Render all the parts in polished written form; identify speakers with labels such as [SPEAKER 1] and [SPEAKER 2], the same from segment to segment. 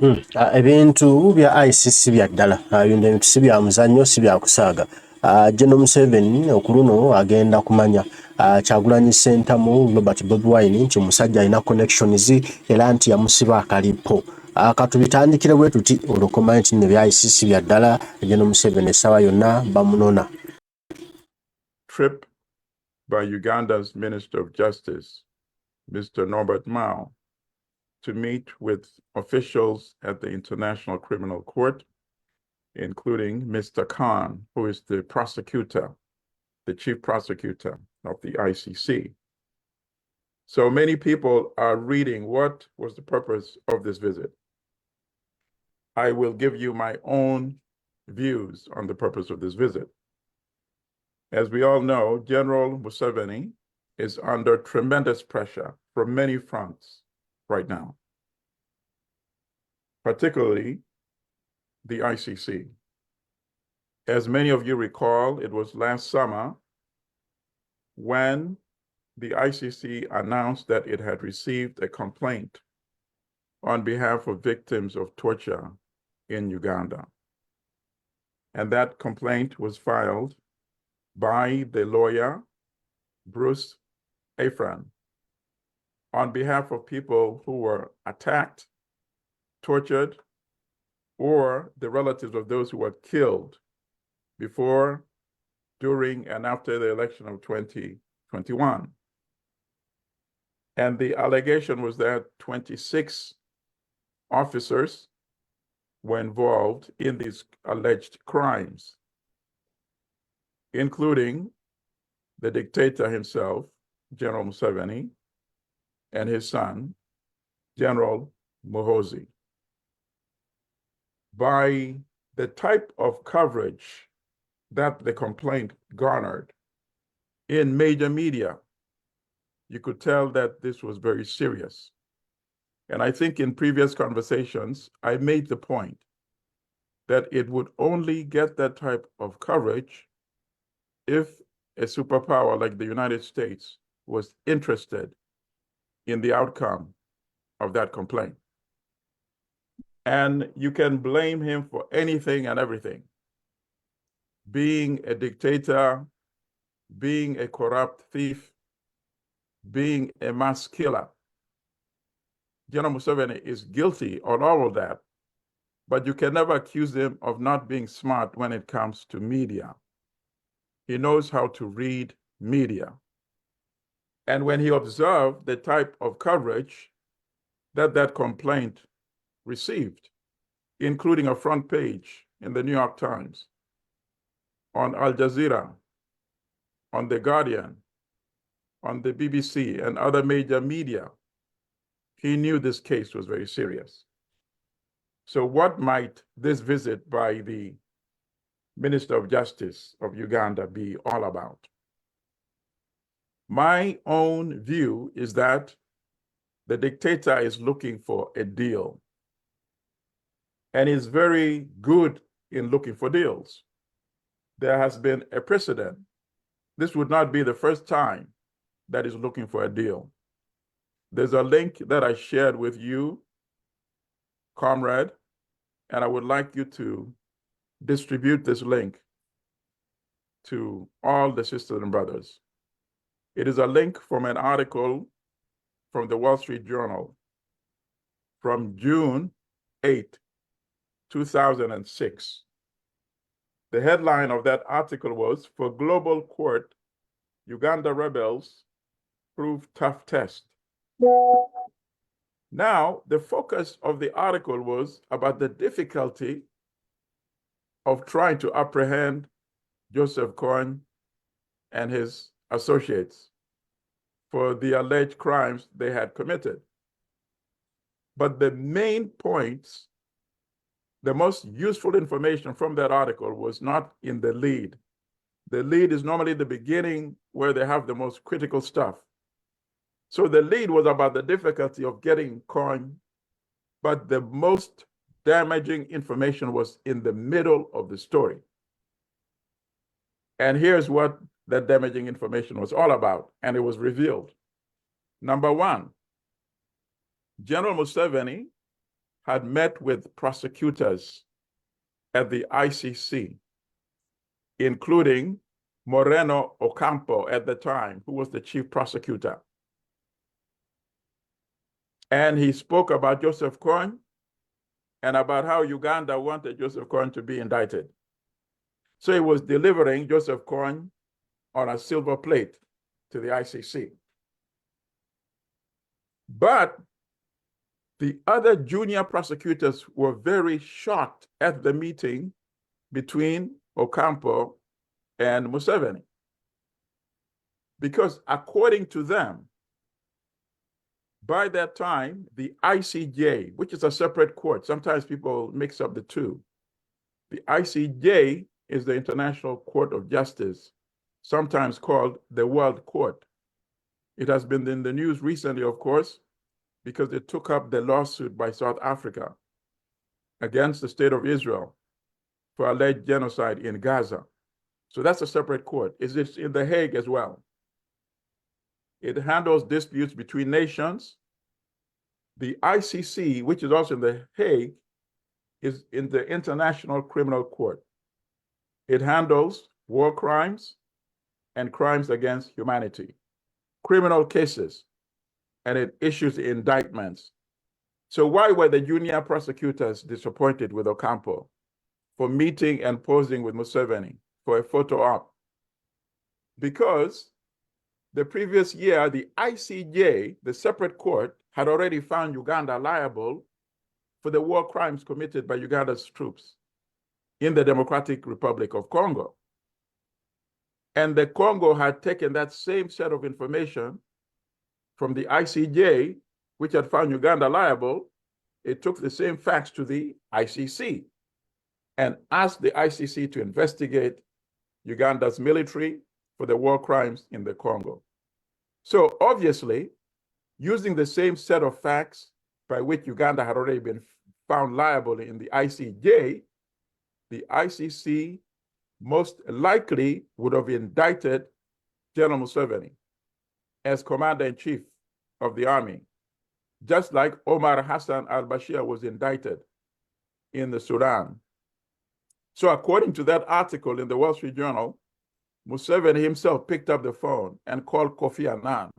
[SPEAKER 1] Ebintu bya ICC bya ddala ebintu si bya muzannyo si bya kusaaga. General Museveni okuluno agenda kumanya Kyagulanyi Ssentamu Robert Bobi Wine nti omusajja alina connections era nti yamusiba akalipo. Katubitandikire bwe tuti olukomanya nti ne bya ICC bya ddala General Museveni essaawa yonna bamunona.
[SPEAKER 2] Trip by Uganda's Minister of Justice, Mr. Norbert Mao, to meet with officials at the International Criminal Court, including Mr. Khan, who is the prosecutor, the chief prosecutor of the ICC. So many people are reading what was the purpose of this visit. I will give you my own views on the purpose of this visit. As we all know, General Museveni is under tremendous pressure from many fronts right now, particularly the ICC. As many of you recall, it was last summer when the ICC announced that it had received a complaint on behalf of victims of torture in Uganda. And that complaint was filed by the lawyer, Bruce Afran, on behalf of people who were attacked, tortured, or the relatives of those who were killed before, during, and after the election of 2021. And the allegation was that 26 officers were involved in these alleged crimes, including the dictator himself, General Museveni, and his son, General Muhoozi. By the type of coverage that the complaint garnered in major media, you could tell that this was very serious. And I think in previous conversations, I made the point that it would only get that type of coverage if a superpower like the United States was interested in the outcome of that complaint. And you can blame him for anything and everything. Being a dictator, being a corrupt thief, being a mass killer. General Museveni is guilty on all of that, but you can never accuse him of not being smart when it comes to media. He knows how to read media. And when he observed the type of coverage that that complaint received, including a front page in the New York Times, on Al Jazeera, on The Guardian, on the BBC and other major media, he knew this case was very serious. So what might this visit by the Minister of Justice of Uganda be all about? My own view is that the dictator is looking for a deal and is very good in looking for deals. There has been a precedent. This would not be the first time that is looking for a deal. There's a link that I shared with you, comrade, and I would like you to distribute this link to all the sisters and brothers. It is a link from an article from the Wall Street Journal from June 8, 2006. The headline of that article was, "For Global Court, Uganda Rebels Prove Tough Test." Now, the focus of the article was about the difficulty of trying to apprehend Joseph Kony and his associates for the alleged crimes they had committed. But the main points, the most useful information from that article was not in the lead. The lead is normally the beginning where they have the most critical stuff. So the lead was about the difficulty of getting Kony, but the most damaging information was in the middle of the story. And here's what that damaging information was all about, and it was revealed. Number one, General Museveni had met with prosecutors at the ICC, including Moreno Ocampo at the time, who was the chief prosecutor. And he spoke about Joseph Kony and about how Uganda wanted Joseph Kony to be indicted. So he was delivering Joseph Kony on a silver plate to the ICC. But the other junior prosecutors were very shocked at the meeting between Ocampo and Museveni, because according to them, by that time, the ICJ, which is a separate court, sometimes people mix up the two. The ICJ is the International Court of Justice, sometimes called the World Court. It has been in the news recently, of course, because it took up the lawsuit by South Africa against the state of Israel for alleged genocide in Gaza. So that's a separate court. It's in The Hague as well. It handles disputes between nations. The ICC, which is also in The Hague, is in the International Criminal Court. It handles war crimes and crimes against humanity, criminal cases, and it issues indictments. So why were the junior prosecutors disappointed with Ocampo for meeting and posing with Museveni for a photo op? Because the previous year, the ICJ, the separate court, had already found Uganda liable for the war crimes committed by Uganda's troops in the Democratic Republic of Congo. And the Congo had taken that same set of information from the ICJ, which had found Uganda liable. It took the same facts to the ICC and asked the ICC to investigate Uganda's military for the war crimes in the Congo. So obviously, using the same set of facts by which Uganda had already been found liable in the ICJ, the ICC most likely would have indicted General Museveni as commander-in-chief of the army, just like Omar Hassan al-Bashir was indicted in the Sudan. So according to that article in the Wall Street Journal, Museveni himself picked up the phone and called Kofi Annan,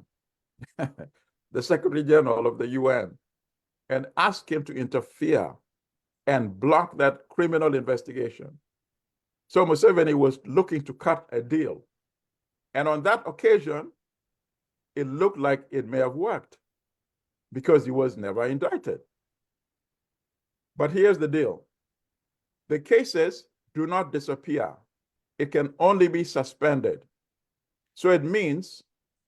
[SPEAKER 2] the Secretary General of the UN, and asked him to interfere and block that criminal investigation. So Museveni was looking to cut a deal. And on that occasion, it looked like it may have worked because he was never indicted. But here's the deal. The cases do not disappear. It can only be suspended. So it means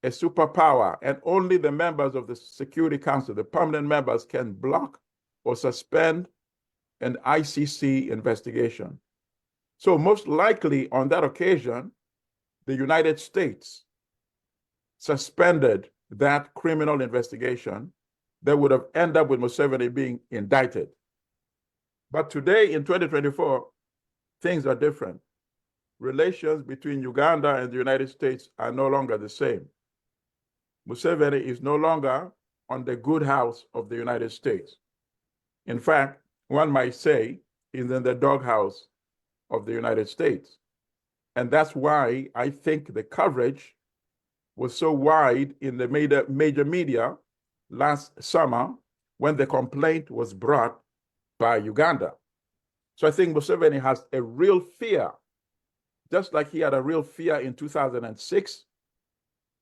[SPEAKER 2] a superpower, and only the members of the Security Council, the permanent members, can block or suspend an ICC investigation. So most likely on that occasion, the United States suspended that criminal investigation that would have ended up with Museveni being indicted. But today in 2024, things are different. Relations between Uganda and the United States are no longer the same. Museveni is no longer on the good house of the United States. In fact, one might say he's in the doghouse of the United States. And that's why I think the coverage was so wide in the major media last summer when the complaint was brought by Uganda. So I think Museveni has a real fear, just like he had a real fear in 2006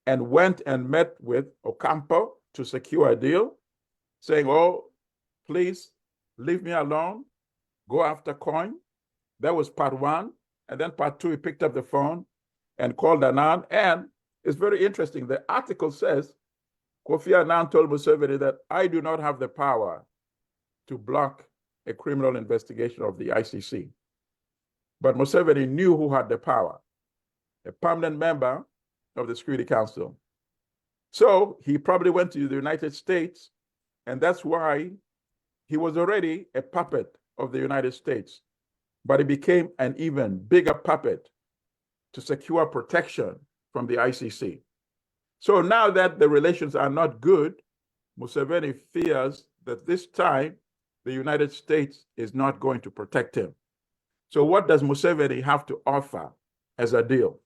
[SPEAKER 2] and went and met with Ocampo to secure a deal, saying, oh, please leave me alone, go after Kony. That was part one. And then part two, he picked up the phone and called Annan. And it's very interesting. The article says, Kofi Annan told Museveni that I do not have the power to block a criminal investigation of the ICC. But Museveni knew who had the power, a permanent member of the Security Council. So he probably went to the United States, and that's why he was already a puppet of the United States, but he became an even bigger puppet to secure protection from the ICC. So now that the relations are not good, Museveni fears that this time the United States is not going to protect him. So what does Museveni have to offer as a deal?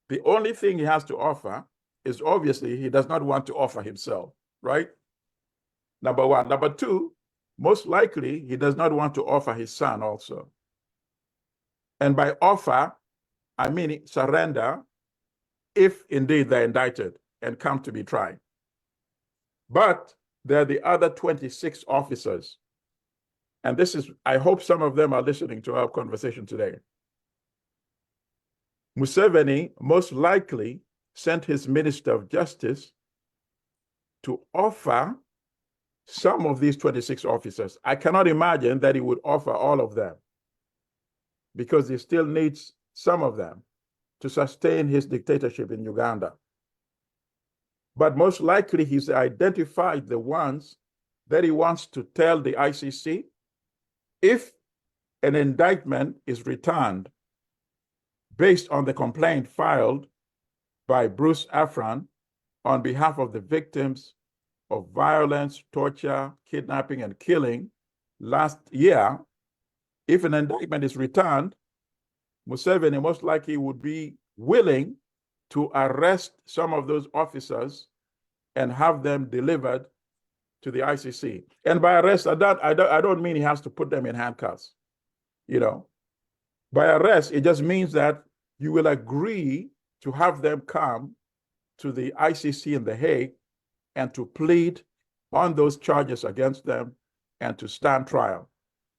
[SPEAKER 2] The only thing he has to offer is obviously he does not want to offer himself, right? Number one. Number two, most likely he does not want to offer his son also. And by offer, I mean surrender if indeed they're indicted and come to be tried. But there are the other 26 officers. And this is, I hope some of them are listening to our conversation today. Museveni most likely sent his Minister of Justice to offer some of these 26 officers. I cannot imagine that he would offer all of them because he still needs some of them to sustain his dictatorship in Uganda. But most likely he's identified the ones that he wants to tell the ICC if an indictment is returned based on the complaint filed by Bruce Afran on behalf of the victims of violence, torture, kidnapping, and killing last year. If an indictment is returned, Museveni most likely would be willing to arrest some of those officers and have them delivered to the ICC. And by arrest, I don't mean he has to put them in handcuffs. You know, by arrest, it just means that you will agree to have them come to the ICC in The Hague and to plead on those charges against them and to stand trial.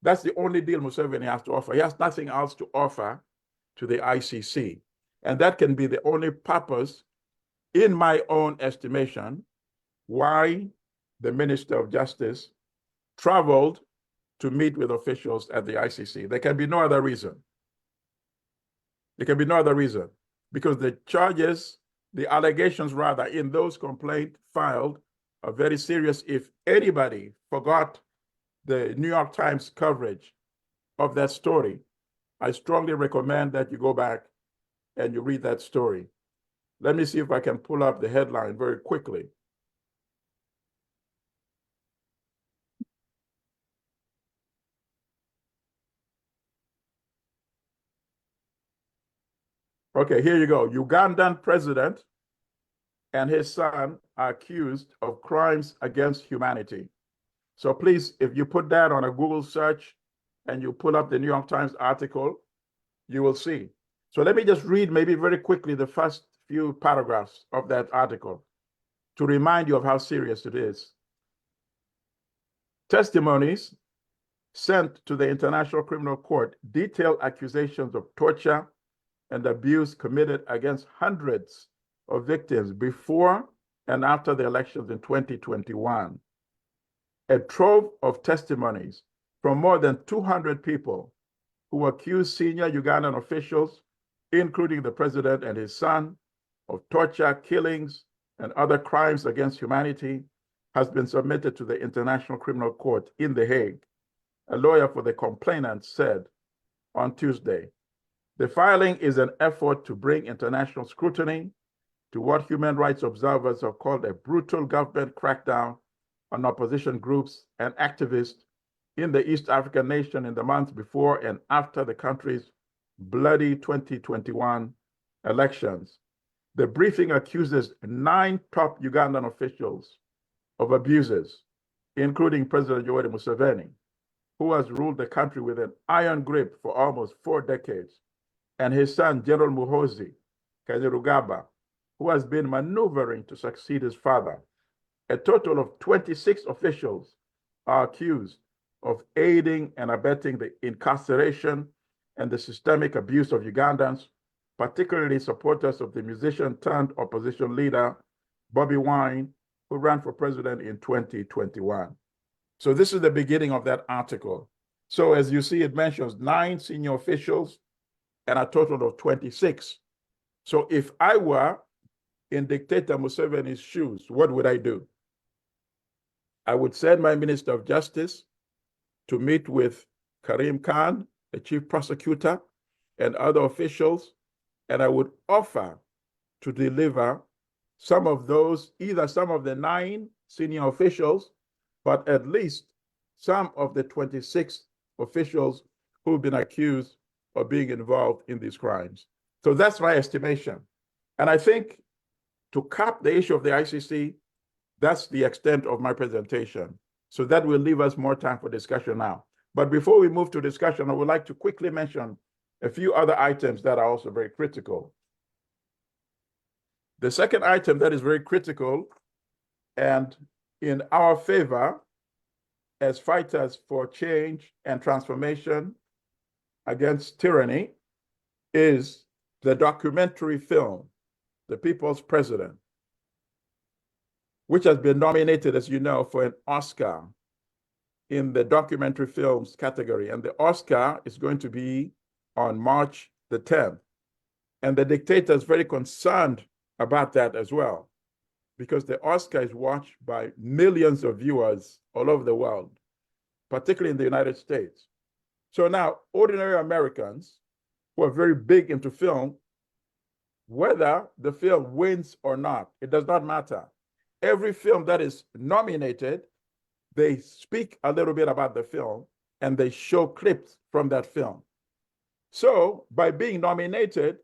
[SPEAKER 2] That's the only deal Museveni has to offer. He has nothing else to offer to the ICC. And that can be the only purpose, in my own estimation, why the Minister of Justice traveled to meet with officials at the ICC. There can be no other reason. There can be no other reason because the charges, the allegations rather, in those complaints filed are very serious. If anybody forgot the New York Times coverage of that story, I strongly recommend that you go back and you read that story. Let me see if I can pull up the headline very quickly. Okay, here you go. Ugandan president and his son are accused of crimes against humanity. So please, if you put that on a Google search and you pull up the New York Times article, you will see. So let me just read maybe very quickly the first few paragraphs of that article to remind you of how serious it is. Testimonies sent to the International Criminal Court detail accusations of torture and abuse committed against hundreds of victims before and after the elections in 2021. A trove of testimonies from more than 200 people who accused senior Ugandan officials, including the president and his son, of torture, killings, and other crimes against humanity has been submitted to the International Criminal Court in The Hague, a lawyer for the complainant said on Tuesday. The filing is an effort to bring international scrutiny to what human rights observers have called a brutal government crackdown on opposition groups and activists in the East African nation in the months before and after the country's bloody 2021 elections. The briefing accuses 9 top Ugandan officials of abuses, including President Yoweri Museveni, who has ruled the country with an iron grip for almost 4 decades, and his son, General Muhoozi Kainerugaba, who has been maneuvering to succeed his father. A total of 26 officials are accused of aiding and abetting the incarceration and the systemic abuse of Ugandans, particularly supporters of the musician turned opposition leader, Bobi Wine, who ran for president in 2021. So this is the beginning of that article. So as you see, it mentions 9 senior officials and a total of 26. So if I were in Dictator Museveni's shoes, what would I do? I would send my Minister of Justice to meet with Karim Khan, the chief prosecutor, and other officials, and I would offer to deliver some of those, either some of the 9 senior officials, but at least some of the 26 officials who've been accused of being involved in these crimes. So that's my estimation. And I think to cap the issue of the ICC, that's the extent of my presentation. So that will leave us more time for discussion now. But before we move to discussion, I would like to quickly mention a few other items that are also very critical. The second item that is very critical and in our favor as fighters for change and transformation against tyranny is the documentary film, The People's President, which has been nominated, as you know, for an Oscar in the documentary films category. And the Oscar is going to be on March the 10th. And the dictator is very concerned about that as well, because the Oscar is watched by millions of viewers all over the world, particularly in the United States. So now, ordinary Americans who are very big into film, whether the film wins or not, it does not matter. Every film that is nominated, they speak a little bit about the film and they show clips from that film. So by being nominated,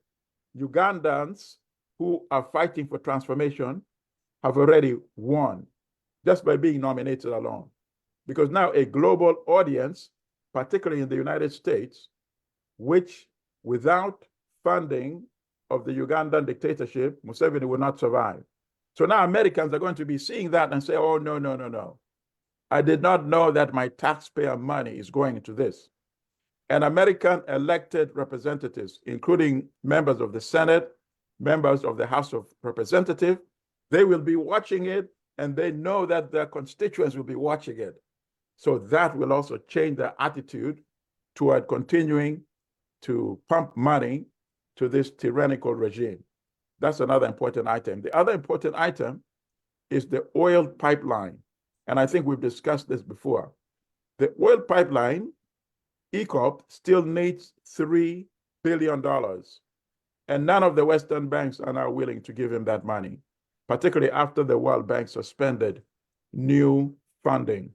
[SPEAKER 2] Ugandans who are fighting for transformation have already won just by being nominated alone. Because now a global audience, particularly in the United States, which without funding of the Ugandan dictatorship, Museveni would not survive. So now Americans are going to be seeing that and say, oh, no, no, no, no. I did not know that my taxpayer money is going into this. And American elected representatives, including members of the Senate, members of the House of Representatives, they will be watching it and they know that their constituents will be watching it. So that will also change their attitude toward continuing to pump money to this tyrannical regime. That's another important item. The other important item is the oil pipeline. And I think we've discussed this before. The oil pipeline, ECOP, still needs $3 billion. And none of the Western banks are now willing to give him that money, particularly after the World Bank suspended new funding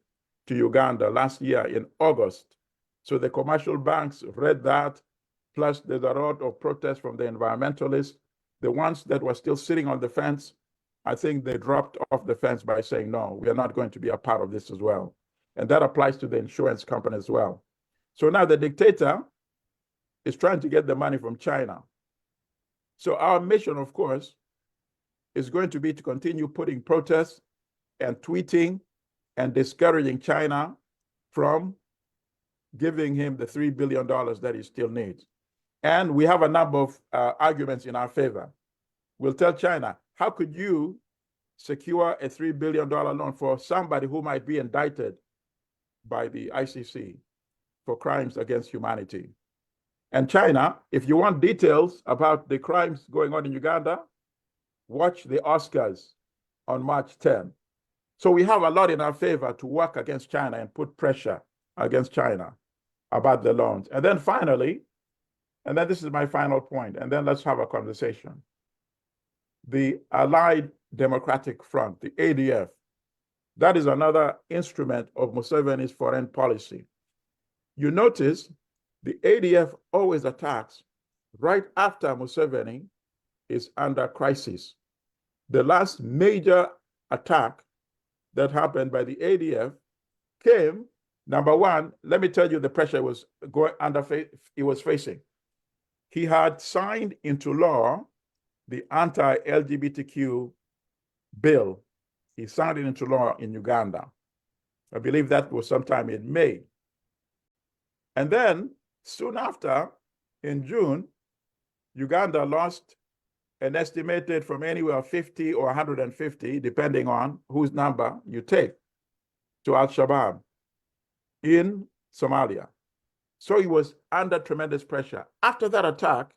[SPEAKER 2] to Uganda last year in August. So the commercial banks read that, plus there's a lot of protests from the environmentalists. The ones that were still sitting on the fence, I think they dropped off the fence by saying, no, we are not going to be a part of this as well. And that applies to the insurance company as well. So now the dictator is trying to get the money from China. So our mission, of course, is going to be to continue putting protests and tweeting and discouraging China from giving him the $3 billion that he still needs. And we have a number of arguments in our favor. We'll tell China, how could you secure a $3 billion loan for somebody who might be indicted by the ICC for crimes against humanity? And China, if you want details about the crimes going on in Uganda, watch the Oscars on March 10. So we have a lot in our favor to work against China and put pressure against China about the loans. And then finally, and then this is my final point, and then let's have a conversation. The Allied Democratic Front, the ADF, that is another instrument of Museveni's foreign policy. You notice the ADF always attacks right after Museveni is under crisis. The last major attack that happened by the ADF came, number one, let me tell you the pressure he was facing. He had signed into law the anti-LGBTQ bill. He signed it into law in Uganda. I believe that was sometime in May. And then soon after, in June, Uganda lost an estimated from anywhere 50 or 150, depending on whose number you take, to Al-Shabaab in Somalia. So he was under tremendous pressure. After that attack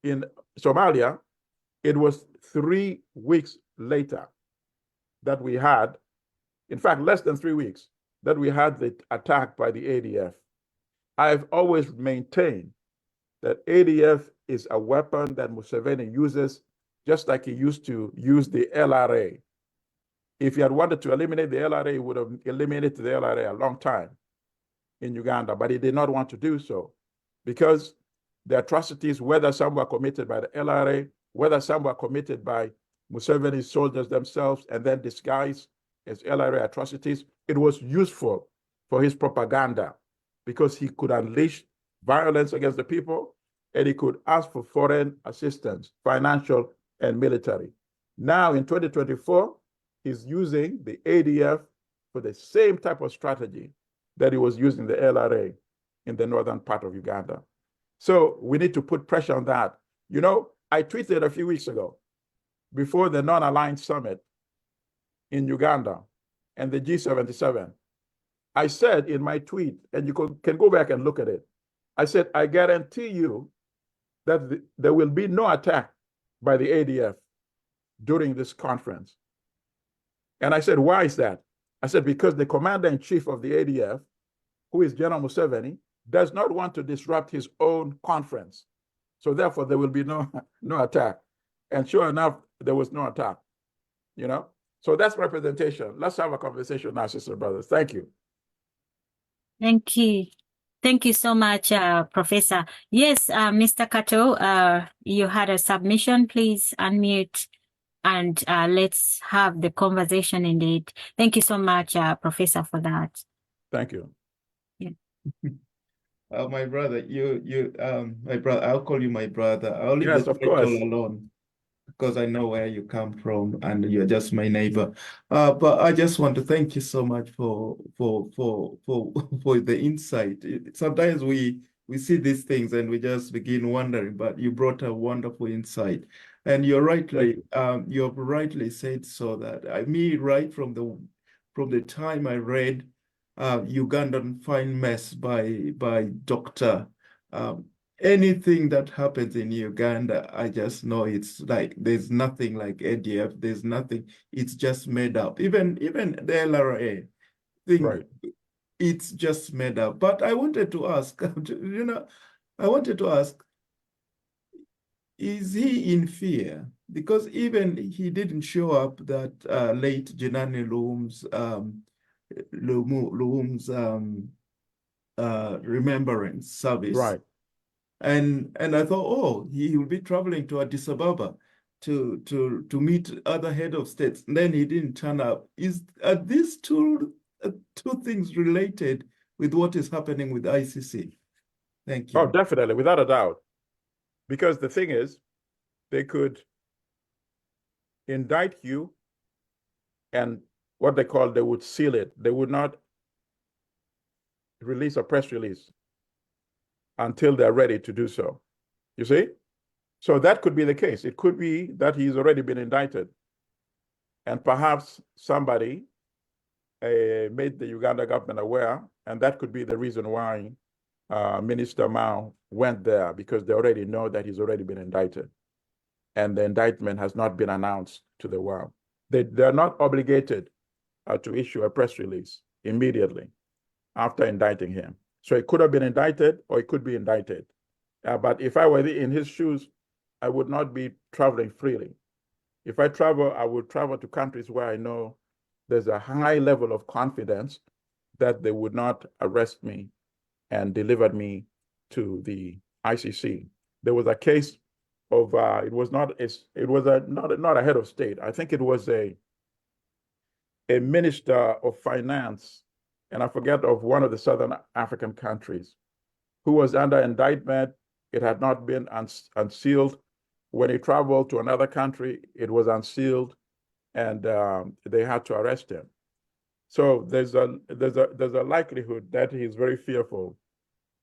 [SPEAKER 2] in Somalia, it was 3 weeks later that we had, in fact, less than 3 weeks, that we had the attack by the ADF. I've always maintained that ADF is a weapon that Museveni uses just like he used to use the LRA. If he had wanted to eliminate the LRA, he would have eliminated the LRA a long time in Uganda, but he did not want to do so because the atrocities, whether some were committed by the LRA, whether some were committed by Museveni's soldiers themselves and then disguised as LRA atrocities, it was useful for his propaganda because he could unleash violence against the people and he could ask for foreign assistance, financial and military. Now in 2024, he's using the ADF for the same type of strategy that he was using the LRA in the northern part of Uganda. So we need to put pressure on that. You know, I tweeted a few weeks ago before the non-aligned summit in Uganda and the G77. I said in my tweet, and you can go back and look at it, I said, I guarantee you that there will be no attack by the ADF during this conference. And I said, why is that? I said, because the commander-in-chief of the ADF, who is General Museveni, does not want to disrupt his own conference. So therefore, there will be no attack. And sure enough, there was no attack, you know? So that's representation. Let's have a conversation now, sister brothers. Thank you.
[SPEAKER 3] Thank you. Thank you so much, Professor. Yes, Mr. Kato, you had a submission. Please unmute and let's have the conversation indeed. Thank you so much, Professor, for that.
[SPEAKER 2] Thank you.
[SPEAKER 3] Yeah.
[SPEAKER 4] My brother, my brother, I'll call you my brother. I'll leave
[SPEAKER 2] Yes,
[SPEAKER 4] the
[SPEAKER 2] of course.
[SPEAKER 4] title alone because I know where you come from and you're just my neighbor. But I just want to thank you so much for the insight. Sometimes we see these things and we just begin wondering, but you brought a wonderful insight. And you're rightly, you have rightly said so that right from the time I read Ugandan Fine Mess by Dr. Anything that happens in Uganda, I just know it's like there's nothing like ADF. There's nothing. It's just made up. Even the LRA thing,
[SPEAKER 2] Right.
[SPEAKER 4] It's just made up. But I wanted to ask, is he in fear? Because even he didn't show up that late Janani Lumum's remembrance service.
[SPEAKER 2] Right.
[SPEAKER 4] And I thought, oh, he will be traveling to Addis Ababa to meet other head of states. And then he didn't turn up. Are these two things related with what is happening with ICC? Thank you.
[SPEAKER 2] Oh, definitely, without a doubt. Because the thing is, they could indict you and what they would seal it. They would not release a press release until they're ready to do so. You see? So that could be the case. It could be that he's already been indicted. And perhaps somebody made the Uganda government aware, and that could be the reason why Minister Mao went there, because they already know that he's already been indicted. And the indictment has not been announced to the world. They're not obligated to issue a press release immediately after indicting him. So it could have been indicted or it could be indicted. But if I were in his shoes, I would not be traveling freely. If I travel, I would travel to countries where I know there's a high level of confidence that they would not arrest me and deliver me to the ICC. There was a case of it was not a head of state. I think it was a minister of finance, and I forget, of one of the Southern African countries, who was under indictment. It had not been unsealed. When he traveled to another country, it was unsealed, and they had to arrest him. So there's a likelihood that he's very fearful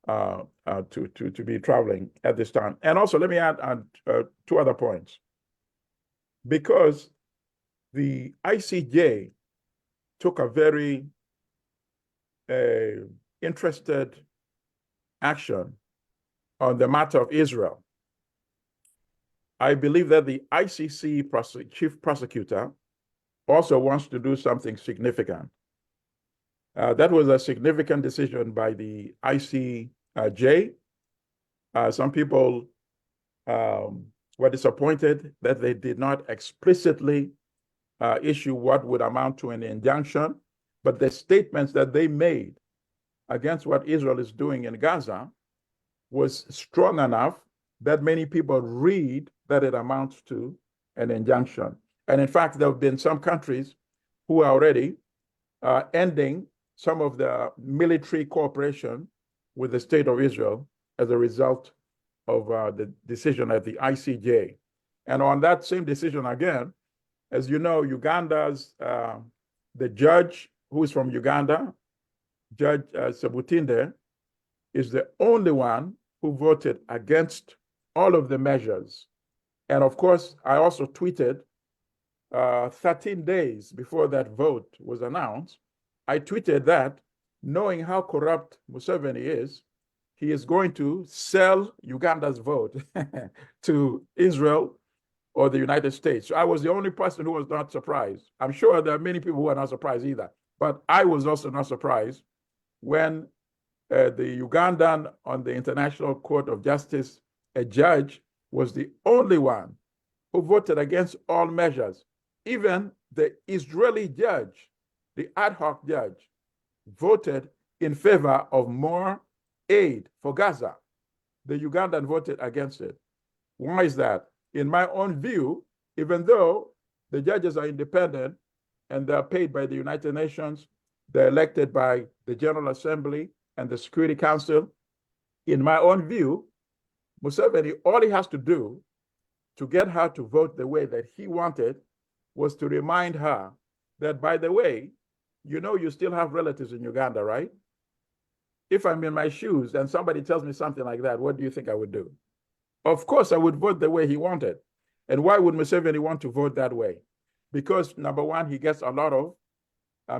[SPEAKER 2] to be traveling at this time. And also, let me add two other points. Because the ICJ took a very interested action on the matter of Israel, I believe that the ICC chief prosecutor also wants to do something significant. That was a significant decision by the ICJ. Some people were disappointed that they did not explicitly issue what would amount to an injunction, but the statements that they made against what Israel is doing in Gaza was strong enough that many people read that it amounts to an injunction. And in fact, there have been some countries who are already ending some of the military cooperation with the state of Israel as a result of the decision at the ICJ. And on that same decision again, as you know, Uganda's, the judge who is from Uganda, Judge Sebutinde, is the only one who voted against all of the measures. And of course, I also tweeted 13 days before that vote was announced, I tweeted that knowing how corrupt Museveni is, he is going to sell Uganda's vote to Israel or the United States. So I was the only person who was not surprised. I'm sure there are many people who are not surprised either, but I was also not surprised when the Ugandan on the International Court of Justice, a judge, was the only one who voted against all measures. Even the Israeli judge, the ad hoc judge, voted in favor of more aid for Gaza. The Ugandan voted against it. Why is that? In my own view, even though the judges are independent and they're paid by the United Nations, they're elected by the General Assembly and the Security Council, in my own view, Museveni, all he has to do to get her to vote the way that he wanted was to remind her that, by the way, you know you still have relatives in Uganda, right? If I'm in my shoes and somebody tells me something like that, what do you think I would do? Of course, I would vote the way he wanted. And why would Museveni want to vote that way? Because, number one, he gets a lot of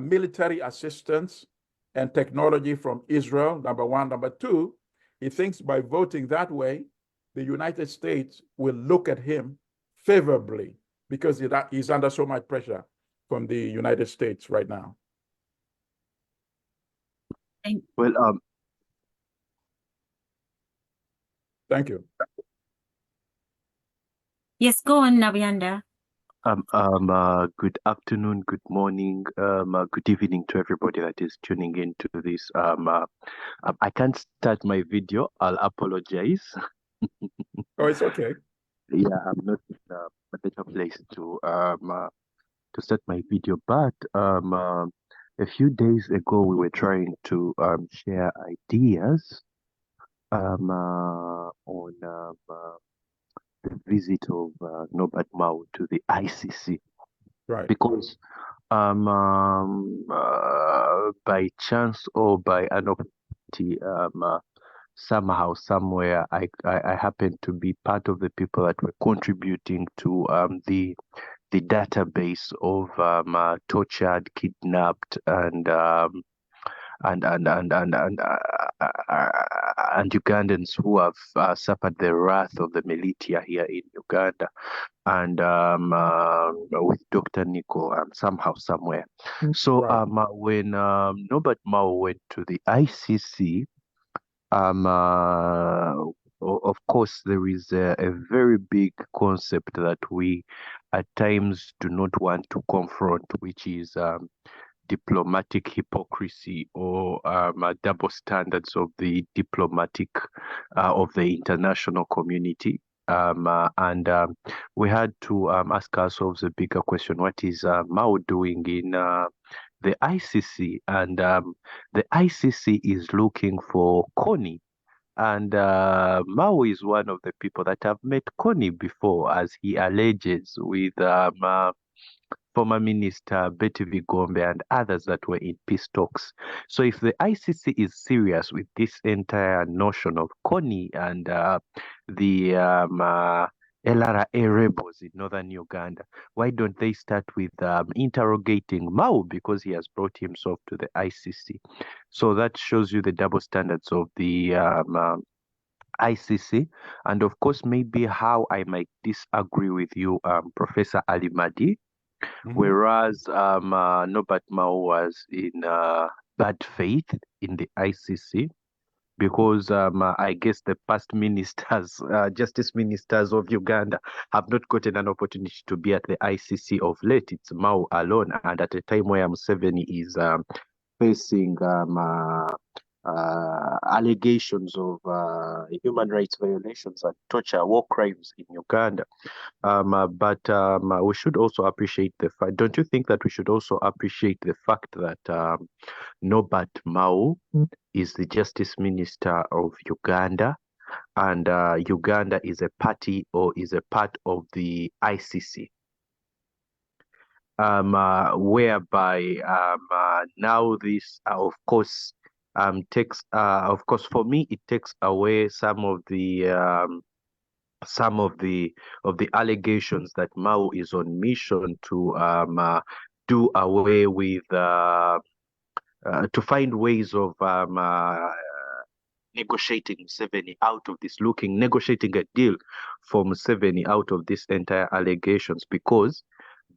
[SPEAKER 2] military assistance and technology from Israel, number one. Number two, he thinks by voting that way, the United States will look at him favorably because he's under so much pressure from the United States right now.
[SPEAKER 5] Well,
[SPEAKER 2] thank you.
[SPEAKER 3] Yes, go on, Nabianda.
[SPEAKER 5] Good afternoon, good morning, good evening to everybody that is tuning in to this. I can't start my video. I'll apologize.
[SPEAKER 2] Oh, it's okay.
[SPEAKER 5] Yeah, I'm not in a better place to start my video, but a few days ago we were trying to share ideas on the visit of Norbert Mao to the ICC,
[SPEAKER 2] Right.
[SPEAKER 5] because by chance or by an opportunity, somehow, somewhere, I happened to be part of the people that were contributing to the database of tortured, kidnapped, and Ugandans who have suffered the wrath of the militia here in Uganda, and with Dr. Nico, somehow, somewhere. So
[SPEAKER 2] Right.
[SPEAKER 5] when Norbert Mao went to the ICC, of course, there is a very big concept that we at times do not want to confront, which is diplomatic hypocrisy or double standards of the diplomatic of the international community. We had to ask ourselves a bigger question: what is Mao doing in the ICC? And the ICC is looking for Kony. And Mao is one of the people that have met Kony before, as he alleges, with former Minister Betty Vigombe and others that were in peace talks. So if the ICC is serious with this entire notion of Kony and the LRA rebels in northern Uganda, why don't they start with interrogating Mao, because he has brought himself to the ICC? So that shows you the double standards of the ICC, and of course maybe how I might disagree with you, Professor Ali Mahdi. Whereas Norbert Mao was in bad faith in the ICC, because I guess the past ministers, justice ministers of Uganda have not gotten an opportunity to be at the ICC of late. It's Mao alone, and at a time where Museveni is facing allegations of human rights violations and torture, war crimes in Uganda. But we should also appreciate the fact, don't you think that we should also appreciate the fact that Norbert Mao is the Justice Minister of Uganda, and Uganda is a party or is a part of the ICC, whereby now this, of course, takes, of course, for me, it takes away some of the allegations that Mao is on mission to do away with, to find ways of negotiating Museveni out of this, negotiating a deal for Museveni out of this entire allegations, because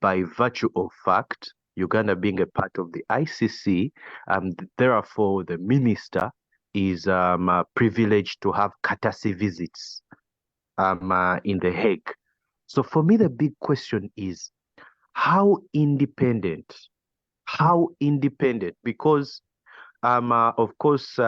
[SPEAKER 5] by virtue of fact, Uganda being a part of the ICC, therefore the minister is privileged to have courtesy visits in The Hague. So for me, the big question is how independent? Because of course,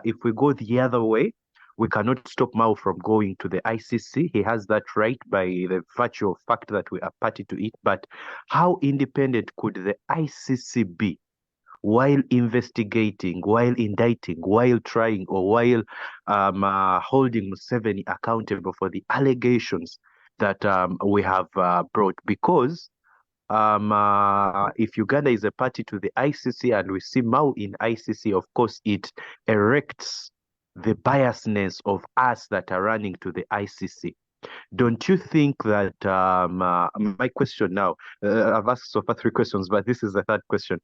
[SPEAKER 5] if we go the other way, we cannot stop Mao from going to the ICC. He has that right by the virtue of fact that we are party to it. But how independent could the ICC be while investigating, while indicting, while trying, or while holding Museveni accountable for the allegations that we have brought? Because if Uganda is a party to the ICC and we see Mao in ICC, of course, it erects the biasness of us that are running to the ICC. Don't you think that, my question now, I've asked so far 3 questions, but this is the 3rd question.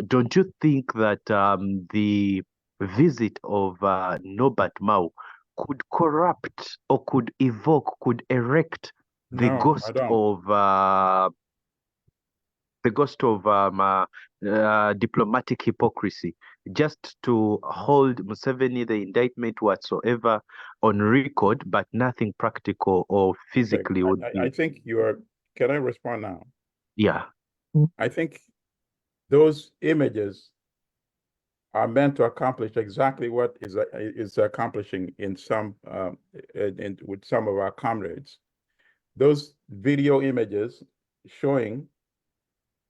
[SPEAKER 5] Don't you think that the visit of Norbert Mao could corrupt or could evoke, could erect the ghost of diplomatic hypocrisy, just to hold Museveni, the indictment whatsoever, on record, but nothing practical or physically would be.
[SPEAKER 2] I think you are, can I respond now?
[SPEAKER 5] Yeah.
[SPEAKER 2] I think those images are meant to accomplish exactly what is accomplishing in some, with some of our comrades. Those video images showing,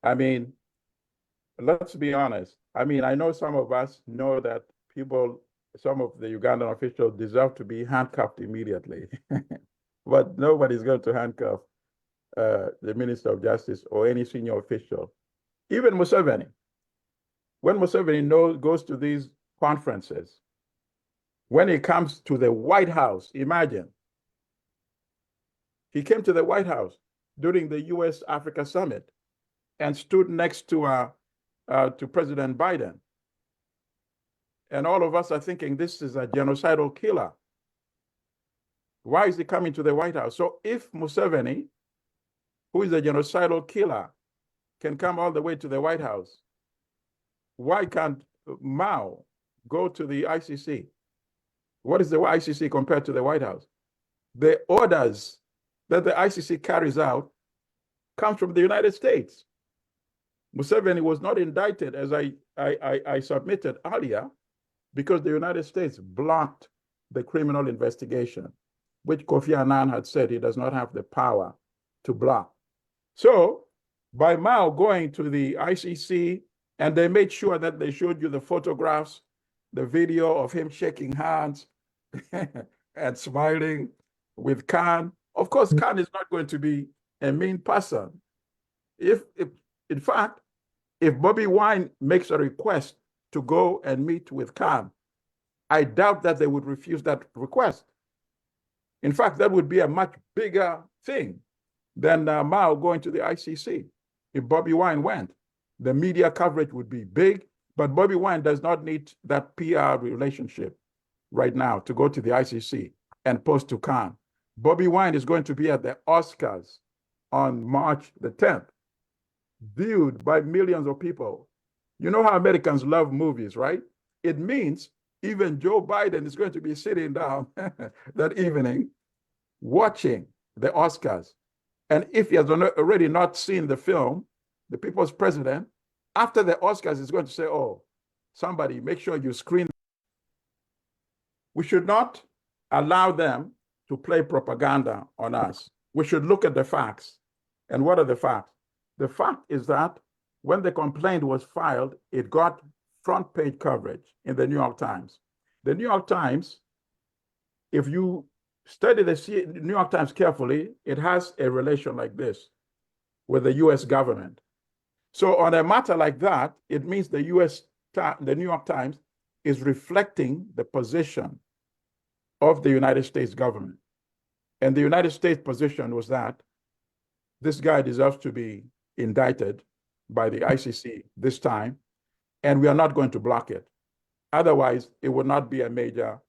[SPEAKER 2] I mean, let's be honest. I mean, I know some of us know that people, some of the Ugandan officials deserve to be handcuffed immediately, but nobody's going to handcuff the Minister of Justice or any senior official. Even Museveni. When Museveni goes to these conferences, when he comes to the White House, imagine, he came to the White House during the US-Africa Summit and stood next to President Biden. And all of us are thinking this is a genocidal killer. Why is he coming to the White House? So if Museveni, who is a genocidal killer, can come all the way to the White House, why can't Mao go to the ICC? What is the ICC compared to the White House? The orders that the ICC carries out come from the United States. Museveni was not indicted, as I submitted earlier, because the United States blocked the criminal investigation, which Kofi Annan had said he does not have the power to block. So by Mao going to the ICC, and they made sure that they showed you the photographs, the video of him shaking hands and smiling with Khan. Of course, Khan is not going to be a mean person. In fact, if Bobby Wine makes a request to go and meet with Khan, I doubt that they would refuse that request. In fact, that would be a much bigger thing than Mao going to the ICC. If Bobby Wine went, the media coverage would be big, but Bobby Wine does not need that PR relationship right now to go to the ICC and post to Khan. Bobby Wine is going to be at the Oscars on March the 10th, viewed by millions of people. You know how Americans love movies, right? It means even Joe Biden is going to be sitting down that evening watching the Oscars. And if he has already not seen the film, The People's President, after the Oscars is going to say, oh, somebody make sure you screen. We should not allow them to play propaganda on us. We should look at the facts. And what are the facts? The fact is that when the complaint was filed, it got front page coverage in the New York Times. The New York Times, if you study the New York Times carefully, it has a relation like this with the US government. So on a matter like that, it means the New York Times is reflecting the position of the United States government. And the United States position was that this guy deserves to be indicted by the ICC this time, and we are not going to block it. Otherwise, it would not be a major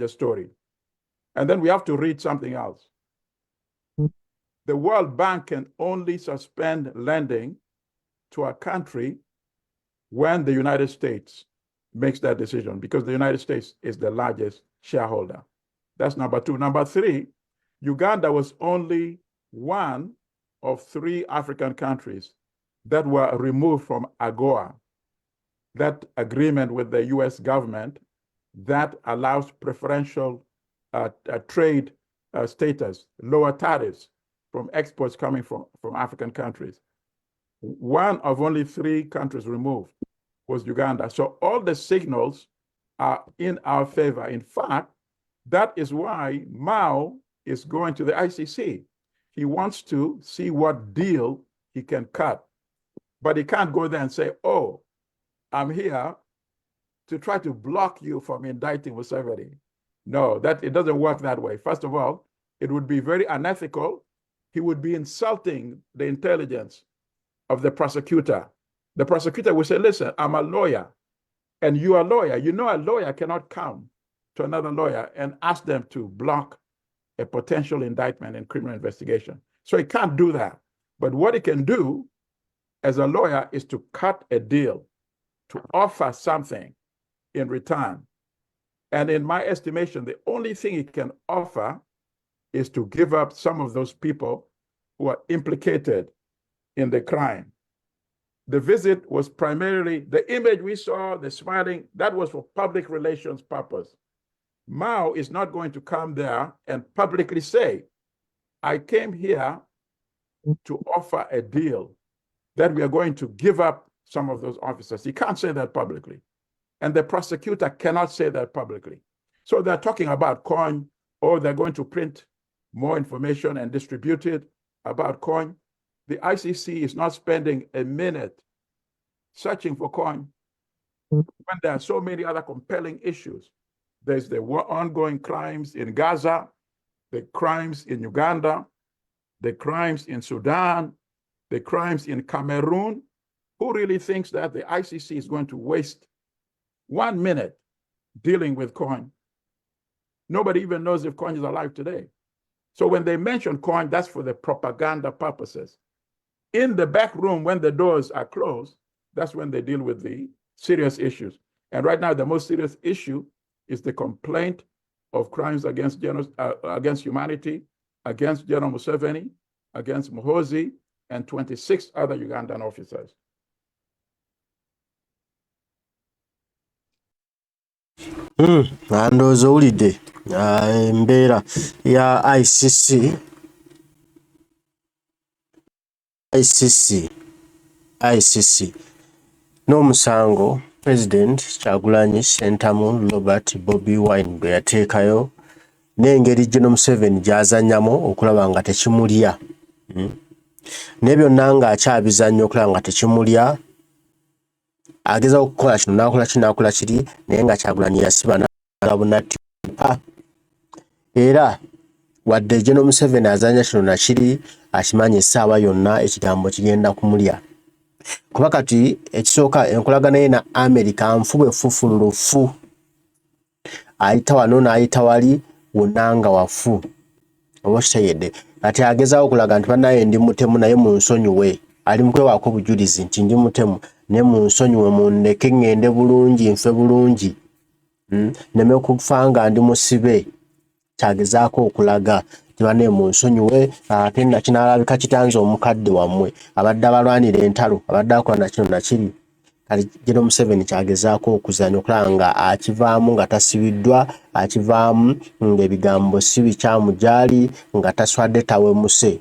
[SPEAKER 2] story. And then we have to read something else. The World Bank can only suspend lending to a country when the United States makes that decision, because the United States is the largest shareholder. That's number two. Number three, Uganda was only one of 3 African countries that were removed from AGOA, that agreement with the US government that allows preferential trade status, lower tariffs from exports coming from African countries. One of only 3 countries removed was Uganda. So all the signals are in our favor. In fact, that is why Mao is going to the ICC. He wants to see what deal he can cut. But he can't go there and say, oh, I'm here to try to block you from indicting Museveni. No, it doesn't work that way. First of all, it would be very unethical. He would be insulting the intelligence of the prosecutor. The prosecutor would say, listen, I'm a lawyer, and you are a lawyer. You know a lawyer cannot come to another lawyer and ask them to block a potential indictment in criminal investigation. So he can't do that. But what he can do as a lawyer is to cut a deal, to offer something in return. And in my estimation, the only thing he can offer is to give up some of those people who are implicated in the crime. The visit was primarily, the image we saw, the smiling, that was for public relations purpose. Mao is not going to come there and publicly say, I came here to offer a deal that we are going to give up some of those officers. He can't say that publicly. And the prosecutor cannot say that publicly. So they're talking about coin, or they're going to print more information and distribute it about coin. The ICC is not spending a minute searching for coin when there are so many other compelling issues. There's the ongoing crimes in Gaza, the crimes in Uganda, the crimes in Sudan, the crimes in Cameroon. Who really thinks that the ICC is going to waste 1 minute dealing with coin? Nobody even knows if coin is alive today. So when they mention coin, that's for the propaganda purposes. In the back room, when the doors are closed, that's when they deal with the serious issues. And right now, the most serious issue is the complaint of crimes against humanity, against General Museveni, against Muhoozi, and 26 other Ugandan officers.
[SPEAKER 1] Ndowooza owulidde embeera ya ICC n'omusango President Kyagulanyi Ssentamu Robert Bobi Wine gwe yateekayo n'engeri General Museveni gy'azannyamu okulaba nga tekimulya. Ne byonna ng'akyabizannya okulaba nga tekimulya. Ageza okukola kino n'akola kiri naye nga Kyagulanyi yasiba n'abunattipa. Era wadde General Museveni azannya kino nakiri akimanyi essaawa yonna ekigambo kigenda kumulya. Kuba kati ekisooka enkolagana ye na America nfu effufululufu. Ayita wano n'ayita wali wonna nga wafu. Oba kitegedde. Kati agezaawo okulaga nti bannaye ndi mutemu naye munsonyiwe. Ali mu kwewaako obujulizi nti ndi mutemu ne munsonyiwe mundeke ngende bulungi nfe bulungi. neme okufanga ndi musibe kyagezaako okulaga tibane mu nsonyiwe ate nakinalabika kitanze omukadde wammwe abadde abalwanira entalo abadde akola na kino nakiri kati General Museveni kyagezaako okuzanya okulaba nga akivaamu nga tasibiddwa akivaamu ng'ebigambo si bikyamu gyali nga taswadde tawemuse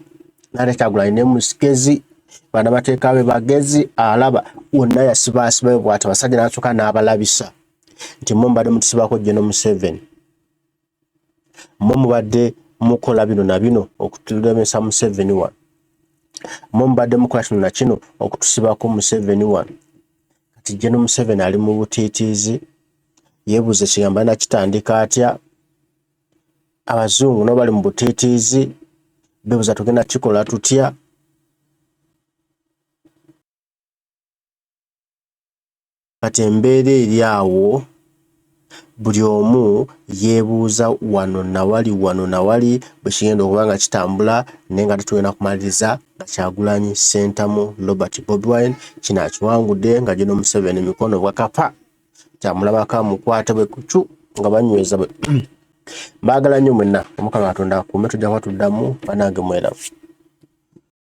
[SPEAKER 1] nate Kyagulanyi ne musigezi bannamateeka be bagezi alaba wonna yasibaasibayo bw'ati abasajja n'asooka n'abalabisa nti mmwe mubadde mutusibako General Museveni mmwe mubadde mukola bino na bino okutulemesa Museveni wano mmwe mubadde mukola kino na kino okutusibako Museveni wano kati General Museveni ali mu butiitiizi yeebuuza ekigambo nakitandika atya abazungu nabo bali mu butiitiizi beebuuza tugenda kikola tutya kati embeera eri awo buli omu yeebuuza wano na wali bwe kigenda okuba nga kitambula naye nga tetugenda kumaliriza nga Kyagulanyi Ssentamu Robert Bobi Wine kino akiwangudde nga General Museveni mikono bwakapa kyamulabako amukwate bwe kucu nga banyweza bwe mbaagala nnyo mwenna Omukama Katonda akuume tujja kuba tuddamu banange mwerafu